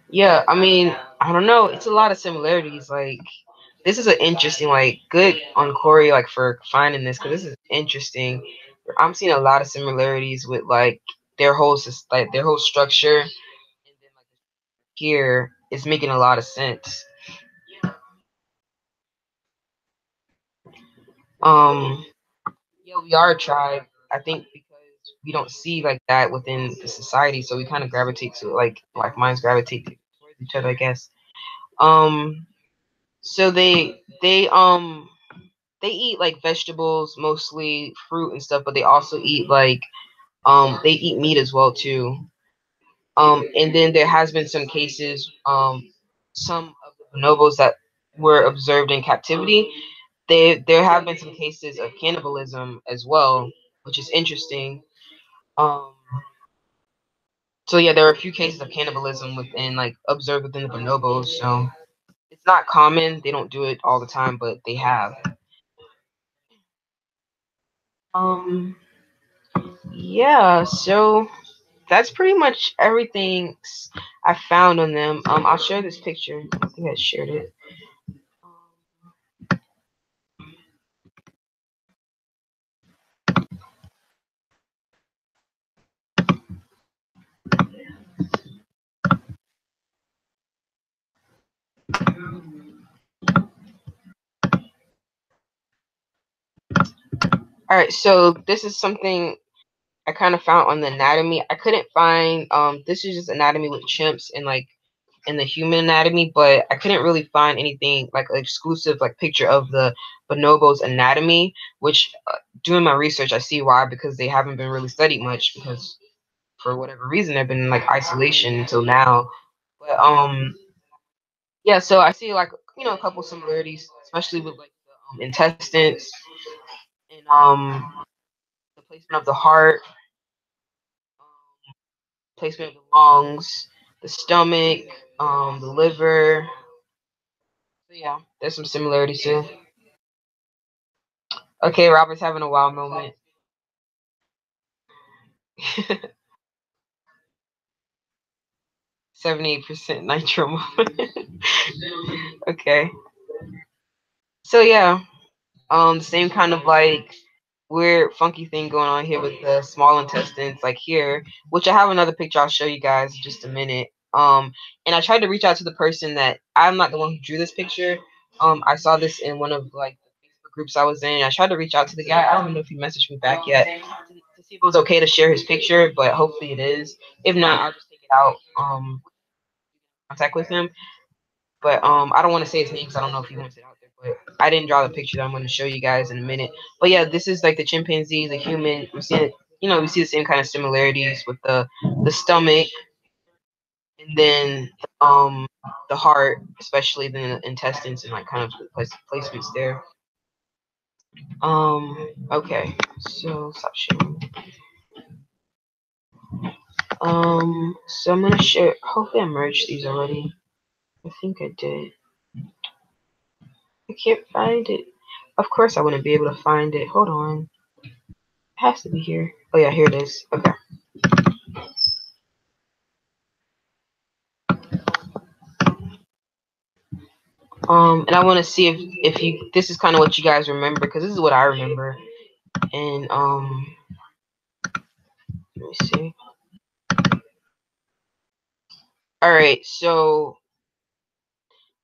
Yeah, I mean, I don't know. It's a lot of similarities. Like, this is an interesting, like, good on Corey, like, for finding this, because this is interesting. I'm seeing a lot of similarities with like their whole structure, and then like here is making a lot of sense. Um, yeah, we are a tribe. I think because we don't see like that within the society, so we kind of gravitate to like minds gravitate towards each other, I guess. Um, so they eat like vegetables, mostly fruit and stuff, but they also eat like they eat meat as well too. And then there has been some cases, some of the bonobos that were observed in captivity. There have been some cases of cannibalism as well, which is interesting. Um, so yeah, there are a few cases of cannibalism within like observed within the bonobos. So it's not common. They don't do it all the time, but they have. Um, yeah. So that's pretty much everything I found on them. I'll share this picture. I think I shared it. All right, so this is something I kind of found on the anatomy. I couldn't find this is just anatomy with chimps and like in the human anatomy, but I couldn't really find anything like an exclusive like picture of the bonobo's anatomy, which doing my research I see why, because they haven't been really studied much, because for whatever reason they've been in like isolation until now. But yeah, so I see like a couple similarities, especially with like the intestines and the placement of the heart, placement of the lungs, the stomach, the liver. So yeah, there's some similarities too. Okay, Robert's having a wild moment. 78% nitro moment. Okay. So yeah, the same kind of like weird funky thing going on here with the small intestines, like here, which I have another picture I'll show you guys in just a minute. And I tried to reach out to the person that I'm not the one who drew this picture. I saw this in one of like the Facebook groups I was in. I tried to reach out to the guy. I don't know if he messaged me back yet to see if it was okay to share his picture, but hopefully it is. If not, I'll just take it out. Contact with him. But I don't want to say his name because I don't know if he wants it out there. But I didn't draw the picture that I'm going to show you guys in a minute. But yeah, this is like the chimpanzee, the human. We see it, we see the same kind of similarities with the stomach, and then the heart, especially the intestines and like kind of the placements there. Okay, so stop sharing. So I'm gonna share. Hopefully, I merged these already. I think I did. I can't find it. Of course, I wouldn't be able to find it. Hold on. It has to be here. Oh yeah, here it is. Okay. And I want to see if you this is kind of what you guys remember because this is what I remember. And let me see. All right, so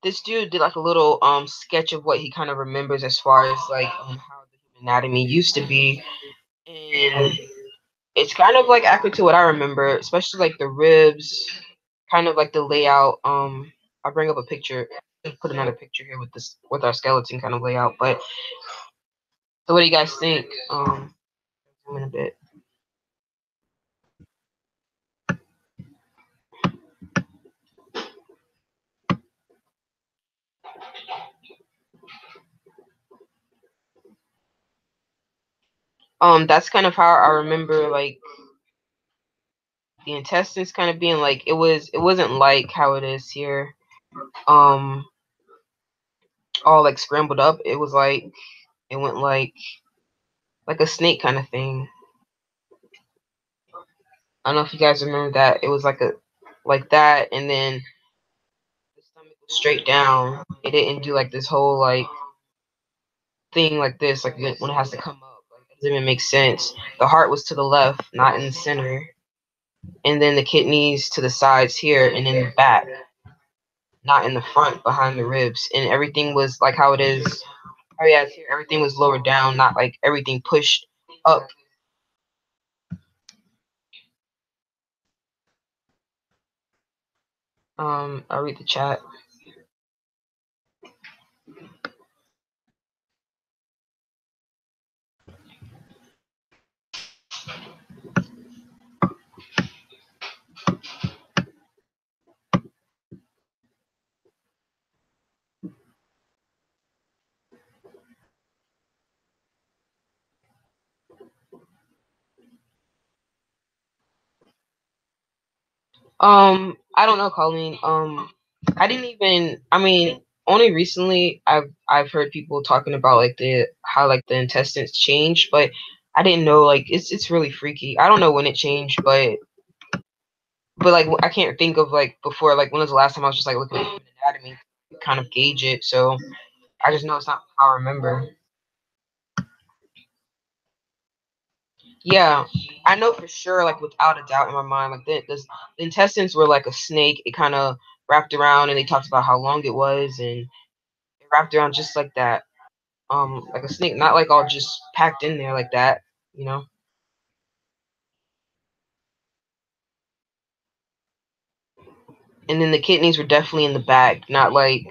this dude did like a little sketch of what he kind of remembers as far as like how the human anatomy used to be, and it's kind of like accurate to what I remember, especially like the ribs, kind of like the layout. I'll bring up a picture. Put another picture here with this with our skeleton kind of layout. But so, what do you guys think? Zoom in a bit. That's kind of how I remember like the intestines kind of being like it wasn't like how it is here. Um, all like scrambled up. It was like it went like a snake kind of thing. I don't know if you guys remember that. It was like a like that, and then the stomach was straight down. It didn't do like this whole like thing like this, like when it has to come up. Like it doesn't even make sense. The heart was to the left, not in the center, and then the kidneys to the sides here, and in the back, not in the front behind the ribs, and everything was like how it is. Oh yeah, it's here. Everything was lowered down, not like everything pushed up. I'll read the chat. I don't know, Colleen. I didn't even. I mean, only recently I've heard people talking about like the how like the intestines change, but I didn't know like it's really freaky. I don't know when it changed, but like I can't think of like before like when was the last time I was just like looking at human anatomy, to kind of gauge it. So I just know it's not how I remember. Yeah, I know for sure, like without a doubt in my mind, like the intestines were like a snake. It kind of wrapped around, and they talked about how long it was, and it wrapped around just like that, like a snake, not like all just packed in there like that, you know. And then the kidneys were definitely in the back, not like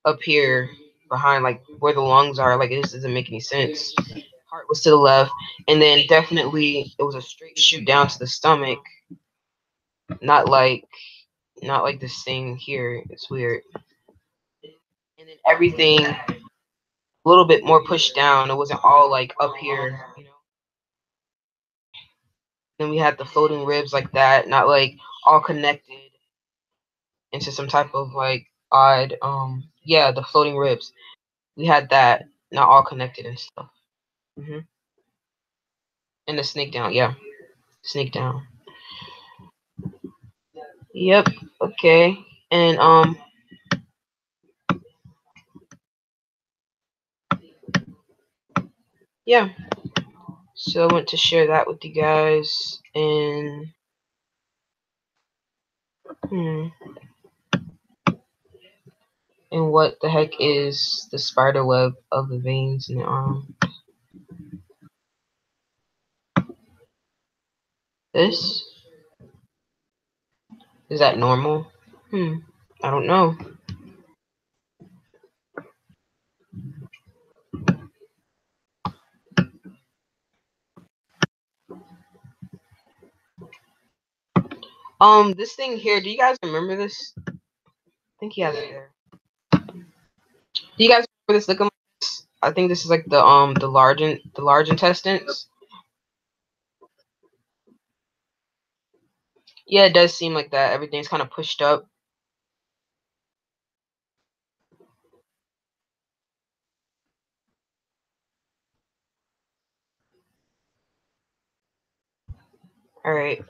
up here behind, like where the lungs are. Like this doesn't make any sense. Heart was to the left, and then definitely it was a straight shoot down to the stomach, not like not like this thing here. It's weird. And then everything a little bit more pushed down. It wasn't all like up here, you know. Then we had the floating ribs like that, not like all connected. into some type of like odd yeah, the floating ribs. We had that, not all connected and stuff. hmm And the snake down, yeah, snake down. Yep. Okay. And yeah. So I want to share that with you guys. And hmm, and what the heck is the spider web of the veins in the arm? This, is that normal? Hmm. I don't know. This thing here. Do you guys remember this? I think he has it there. Do you guys remember this? Look at this. I think this is like the large intestines. Yeah, it does seem like that. Everything's kind of pushed up. All right.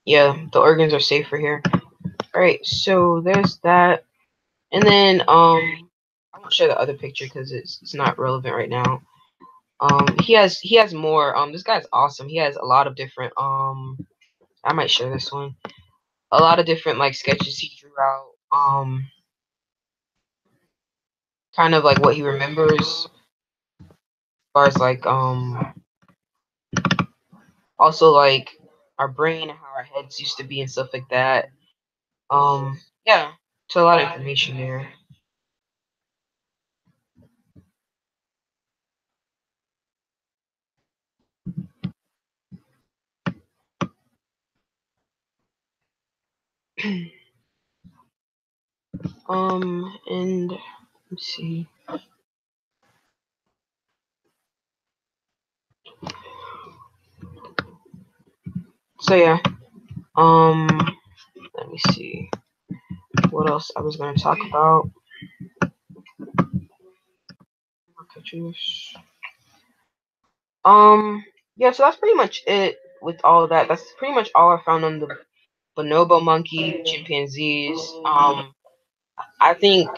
Yeah, the organs are safer here. All right. So there's that, and then I won't share the other picture because it's not relevant right now. He has more. This guy's awesome. He has a lot of different. I might share this one. A lot of different like sketches he drew out. Kind of like what he remembers as far as like also like our brain and how our heads used to be and stuff like that. Yeah, so a lot of information there. And let's see. So yeah, um, let me see what else I was gonna talk about. More pictures. Yeah, so that's pretty much it with all of that. That's pretty much all I found on the bonobo monkey, chimpanzees. I think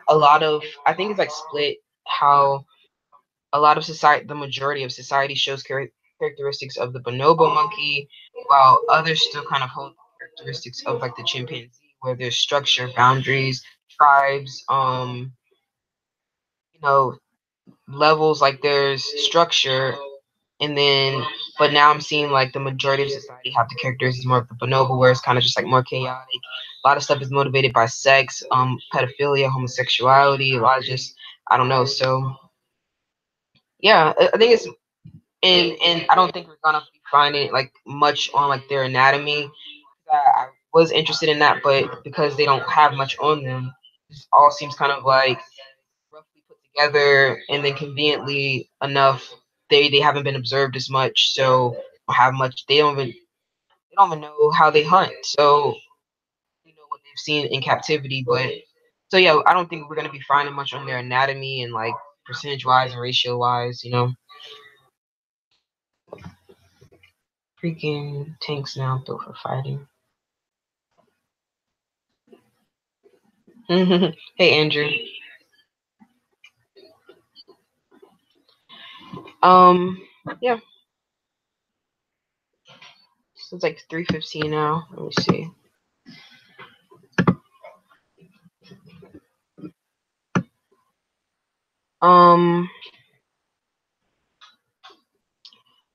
I think it's like split how a lot of society, the majority of society shows characteristics of the bonobo monkey, while others still kind of hold characteristics of like the chimpanzee, where there's structure, boundaries, tribes, you know, levels, like there's structure, and then, but now I'm seeing like the majority of society have the characteristics more of the bonobo, where it's kind of just like more chaotic. A lot of stuff is motivated by sex, pedophilia, homosexuality, a lot of just, I don't know. So yeah, I think it's, and I don't think we're gonna be finding like much on like their anatomy. I was interested in that, but because they don't have much on them, this all seems kind of like roughly put together, and then conveniently enough, they haven't been observed as much, so have much. They don't even know how they hunt, so you know what they've seen in captivity. But so yeah, I don't think we're gonna be finding much on their anatomy and like percentage wise and ratio wise, you know. Freaking tanks now built for fighting. Hey Andrew. Um yeah, so it's like 3:15 now. Let me see. Um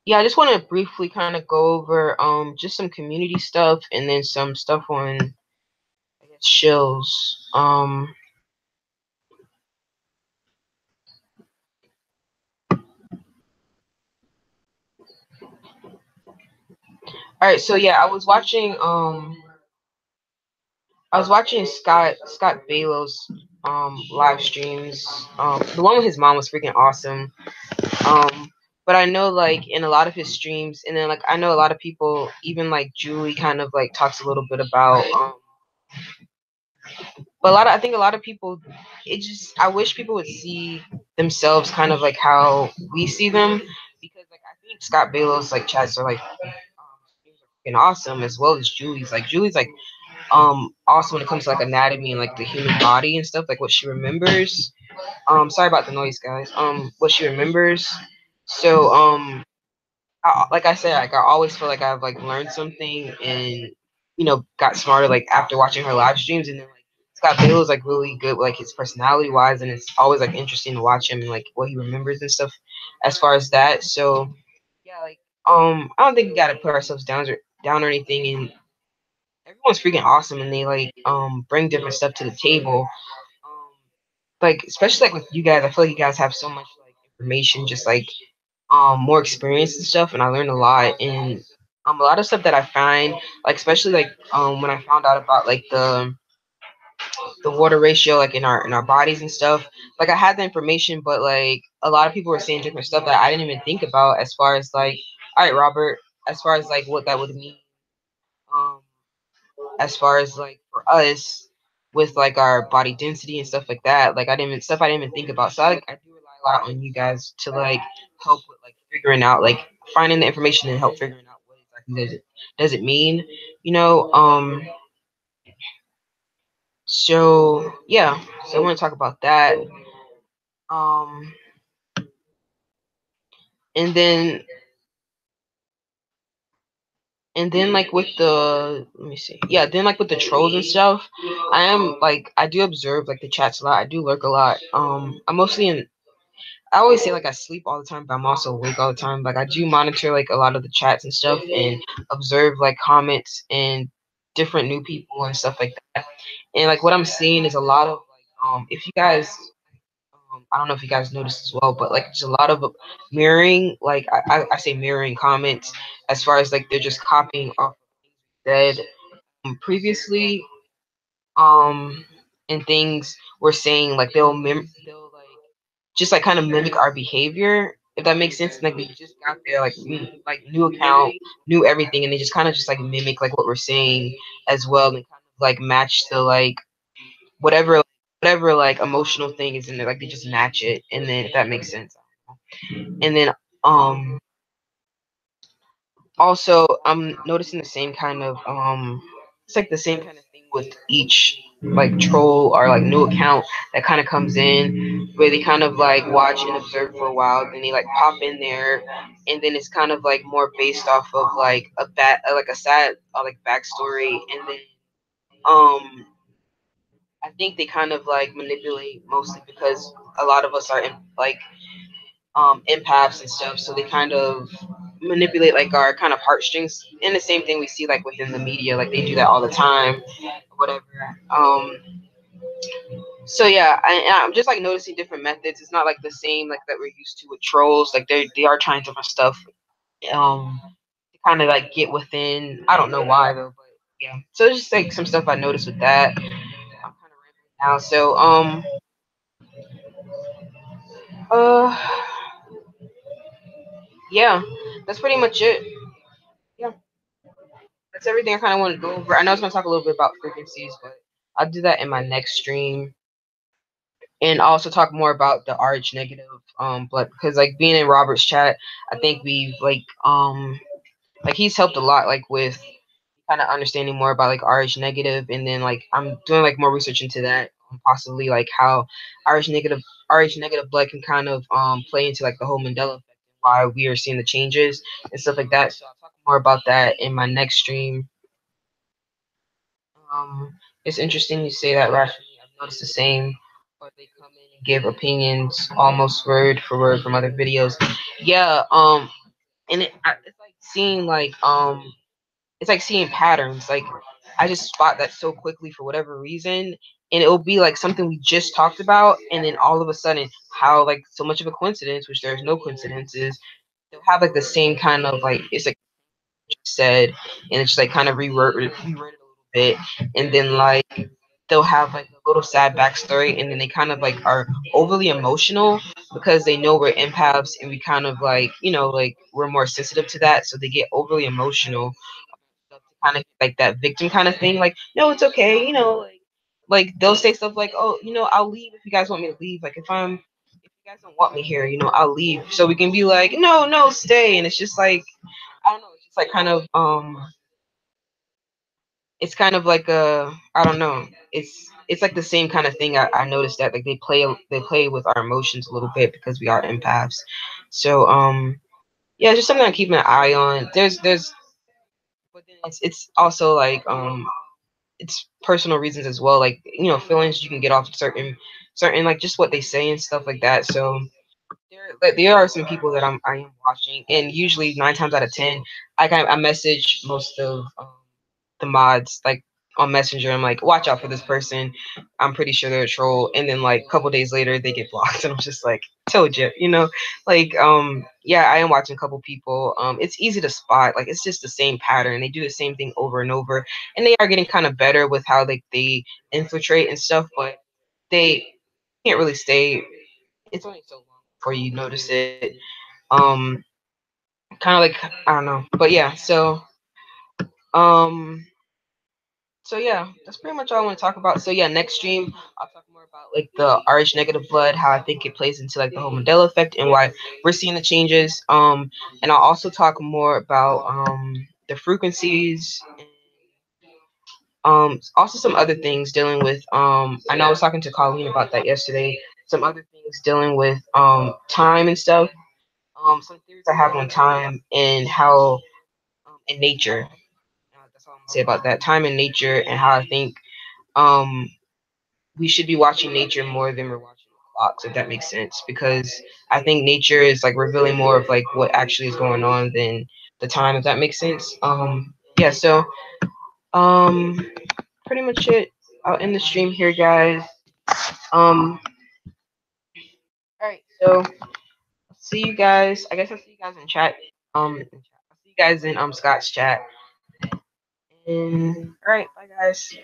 yeah, I just want to briefly kind of go over just some community stuff and then some stuff on, I guess, Shills. All right, so yeah, I was watching I was watching Scott Balo's live streams. The one with his mom was freaking awesome. But I know like in a lot of his streams, and then like I know a lot of people, even like Julie, kind of like talks a little bit about. But I think a lot of people, it just I wish people would see themselves kind of like how we see them, because like I think Scott Balo's like chats are like freaking awesome as well as Julie's. Like Julie's like also when it comes to like anatomy and like the human body and stuff, like what she remembers. Sorry about the noise, guys. What she remembers. So like I said, like I always feel like I've like learned something and got smarter like after watching her live streams, and then like Scott Bale is like really good like his personality wise, and it's always like interesting to watch him and like what he remembers and stuff as far as that. So yeah, like I don't think we gotta put ourselves down or anything, and everyone's freaking awesome and they like bring different stuff to the table. Um like especially like with you guys, I feel like you guys have so much like information, just like more experience and stuff, and I learned a lot. And a lot of stuff that I find, like especially like when I found out about like the water ratio like in our bodies and stuff, like I had the information, but like a lot of people were saying different stuff that I didn't even think about, as far as like, all right, Robert, as far as like what that would mean, um as far as like for us with like our body density and stuff like that. Like I didn't even think about. So I do rely a lot on you guys to like help with like figuring out, like finding the information and help figuring out what exactly does it mean, you know. So yeah, so I want to talk about that. Um and then like with the, let me see, yeah, then like with the trolls and stuff, I am like I do observe like the chats a lot. I do lurk a lot. I'm mostly in, I always say like I sleep all the time, but I'm also awake all the time. Like I do monitor like a lot of the chats and stuff, and observe like comments and different new people and stuff like that. And like what I'm seeing is a lot of like if you guys I don't know if you guys noticed as well, but like there's a lot of mirroring. Like I say mirroring comments, as far as like they're just copying off that previously um and things we're saying, like they'll like just like kind of mimic our behavior, if that makes sense. Like they just got there like like new account, new everything, and they just kind of just like mimic like what we're saying as well, and kind of like match the like whatever like emotional thing is in there, like they just match it, and then if that makes sense. And then um also I'm noticing the same kind of it's like the same kind of thing with each like troll or like new account that kind of comes in, where they kind of like watch and observe for a while, then they like pop in there, and then it's kind of like more based off of like like a sad like backstory, and then um I think they kind of like manipulate, mostly because a lot of us are in like empaths and stuff, so they kind of manipulate like our kind of heartstrings, and the same thing we see like within the media, like they do that all the time, whatever. So yeah, I'm just like noticing different methods. It's not like the same like that we're used to with trolls. Like they are trying different stuff to kind of like get within. I don't know why though, but yeah. So it's just like some stuff I noticed with that. I'm kind of rambling now. So uh yeah, that's pretty much it. Yeah, that's everything I kind of want to go over. I know I was gonna talk a little bit about frequencies, but I'll do that in my next stream, and also talk more about the RH negative blood, because like being in Robert's chat, I think we've like he's helped a lot like with kind of understanding more about like RH negative, and then like I'm doing like more research into that, possibly like how RH negative blood can kind of play into like the whole Mandela effect, and why we are seeing the changes and stuff like that. So I'll talk more about that in my next stream. It's interesting you say that, Rashmi. I've noticed the same. Or they come in and give opinions almost word for word from other videos. Yeah. And it's like seeing like it's like seeing patterns. Like I just spot that so quickly for whatever reason, and it'll be like something we just talked about, and then all of a sudden, how like so much of a coincidence, which there's no coincidences. They'll have like the same kind of like, it's like said, and it's just like kind of reworded a little bit, and then like they'll have like a little sad backstory, and then they kind of like are overly emotional because they know we're empaths and we kind of like like we're more sensitive to that, so they get overly emotional, kind of like that victim kind of thing, like no, it's okay, like they'll say stuff like, oh, I'll leave if you guys want me to leave, like if you guys don't want me here, I'll leave, so we can be like, no, no, stay. And it's just like, I don't know, it's just like kind of it's kind of like a, I don't know, it's like the same kind of thing. I noticed that like they play with our emotions a little bit because we are empaths. So yeah, just something I keep an eye on. There's but then it's also like it's personal reasons as well, like feelings you can get off of certain like just what they say and stuff like that. So there are some people that I am watching, and usually 9 times out of 10, I message most of the mods like on Messenger. I'm like, watch out for this person. I'm pretty sure they're a troll. And then like a couple days later, they get blocked, and I'm just like, told you, like yeah, I am watching a couple people. It's easy to spot. Like it's just the same pattern. They do the same thing over and over, and they are getting kind of better with how they infiltrate and stuff, but they can't really stay. It's only so long before you notice it. Um, kind of like, I don't know, but yeah. Um, so yeah, that's pretty much all I want to talk about. So yeah, next stream I'll talk more about like the RH negative blood, how I think it plays into like the whole Mandela effect and why we're seeing the changes. And I'll also talk more about the frequencies, and also some other things dealing with I know I was talking to Colleen about that yesterday. Some other things dealing with time and stuff. Some theories I have on time and how and nature. That's all I'm gonna say about that. Time and nature, and how I think um we should be watching nature more than we're watching clocks, if that makes sense. Because I think nature is like revealing more of like what actually is going on than the time, if that makes sense. Yeah, so um pretty much it. I'll end the stream here, guys. All right, so see you guys. I guess I'll see you guys in chat. I'll see you guys in Scott's chat. And all right, bye guys.